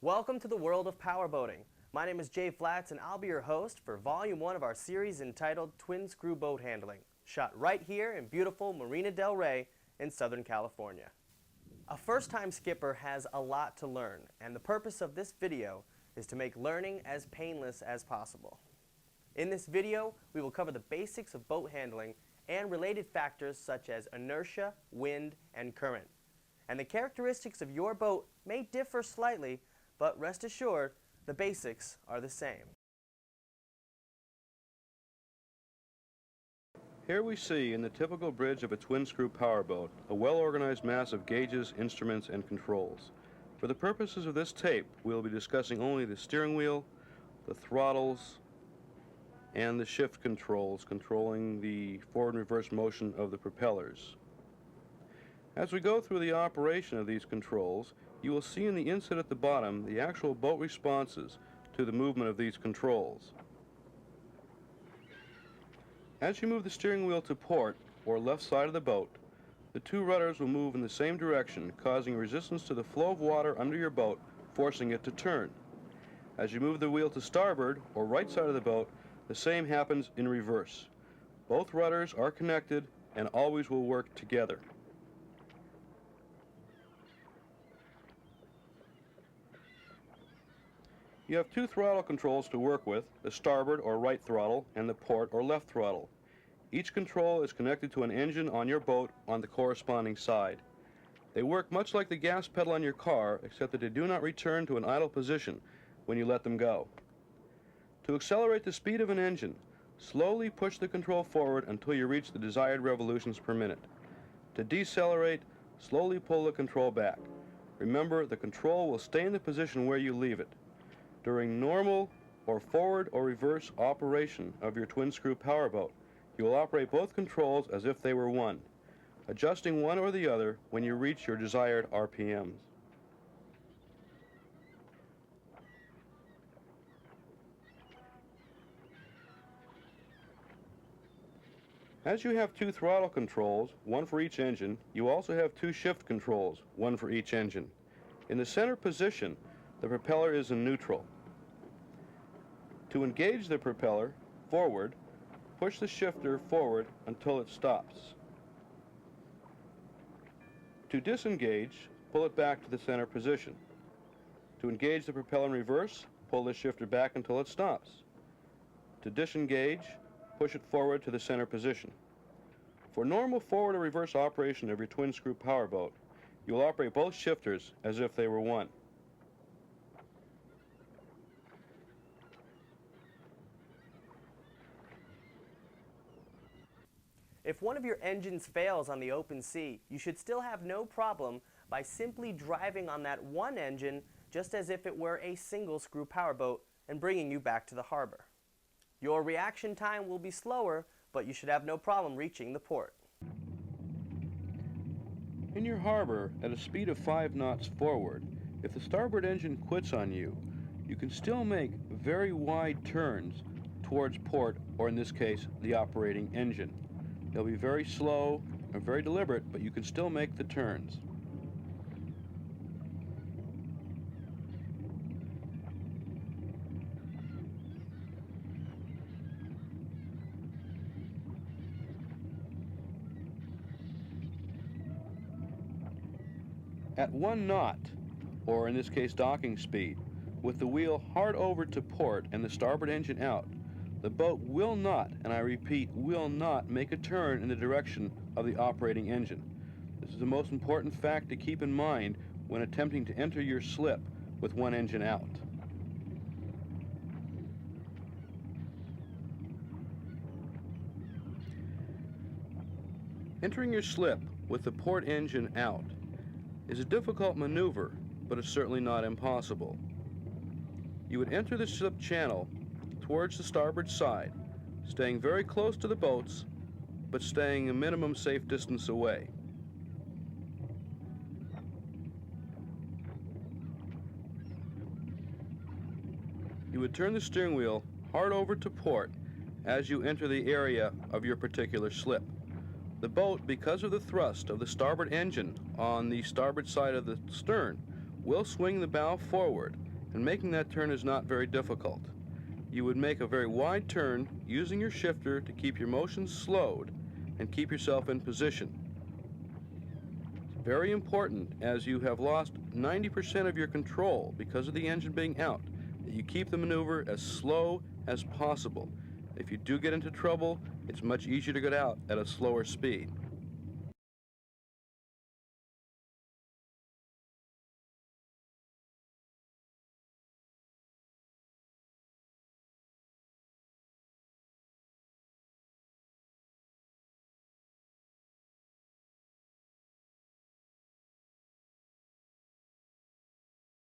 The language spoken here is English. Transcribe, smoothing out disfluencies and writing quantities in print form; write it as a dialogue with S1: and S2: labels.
S1: Welcome to the world of powerboating. My name is Jay Flats and I'll be your host for Volume 1 of our series entitled Twin Screw Boat Handling, shot right here in beautiful Marina del Rey in Southern California. A first-time skipper has a lot to learn, and the purpose of this video is to make learning as painless as possible. In this video, we will cover the basics of boat handling and related factors such as inertia, wind, and current. And the characteristics of your boat may differ slightly, but rest assured, the basics are the same.
S2: Here we see in the typical bridge of a twin-screw powerboat a well-organized mass of gauges, instruments, and controls. For the purposes of this tape, we will be discussing only the steering wheel, the throttles, and the shift controls controlling the forward and reverse motion of the propellers. As we go through the operation of these controls, you will see in the inset at the bottom the actual boat responses to the movement of these controls. As you move the steering wheel to port, or left side of the boat, the two rudders will move in the same direction, causing resistance to the flow of water under your boat, forcing it to turn. As you move the wheel to starboard, or right side of the boat, the same happens in reverse. Both rudders are connected and always will work together. You have two throttle controls to work with, the starboard or right throttle and the port or left throttle. Each control is connected to an engine on your boat on the corresponding side. They work much like the gas pedal on your car, except that they do not return to an idle position when you let them go. To accelerate the speed of an engine, slowly push the control forward until you reach the desired revolutions per minute. To decelerate, slowly pull the control back. Remember, the control will stay in the position where you leave it. During normal or forward or reverse operation of your twin-screw powerboat, you will operate both controls as if they were one, adjusting one or the other when you reach your desired RPMs. As you have two throttle controls, one for each engine, you also have two shift controls, one for each engine. In the center position, the propeller is in neutral. To engage the propeller forward, push the shifter forward until it stops. To disengage, pull it back to the center position. To engage the propeller in reverse, pull the shifter back until it stops. To disengage, push it forward to the center position. For normal forward or reverse operation of your twin-screw powerboat, you will operate both shifters as if they were one.
S1: If one of your engines fails on the open sea, you should still have no problem by simply driving on that one engine just as if it were a single screw powerboat and bringing you back to the harbor. Your reaction time will be slower, but you should have no problem reaching the port.
S2: In your harbor, at a speed of 5 knots forward, if the starboard engine quits on you, you can still make very wide turns towards port, or in this case, the operating engine. They'll be very slow and very deliberate, but you can still make the turns. At 1 knot, or in this case docking speed, with the wheel hard over to port and the starboard engine out, the boat will not, and I repeat, will not make a turn in the direction of the operating engine. This is the most important fact to keep in mind when attempting to enter your slip with one engine out. Entering your slip with the port engine out is a difficult maneuver, but it's certainly not impossible. You would enter the slip channel towards the starboard side, staying very close to the boats, but staying a minimum safe distance away. You would turn the steering wheel hard over to port as you enter the area of your particular slip. The boat, because of the thrust of the starboard engine on the starboard side of the stern, will swing the bow forward and making that turn is not very difficult. You would make a very wide turn using your shifter to keep your motion slowed and keep yourself in position. It's very important, as you have lost 90% of your control because of the engine being out, that you keep the maneuver as slow as possible. If you do get into trouble, it's much easier to get out at a slower speed.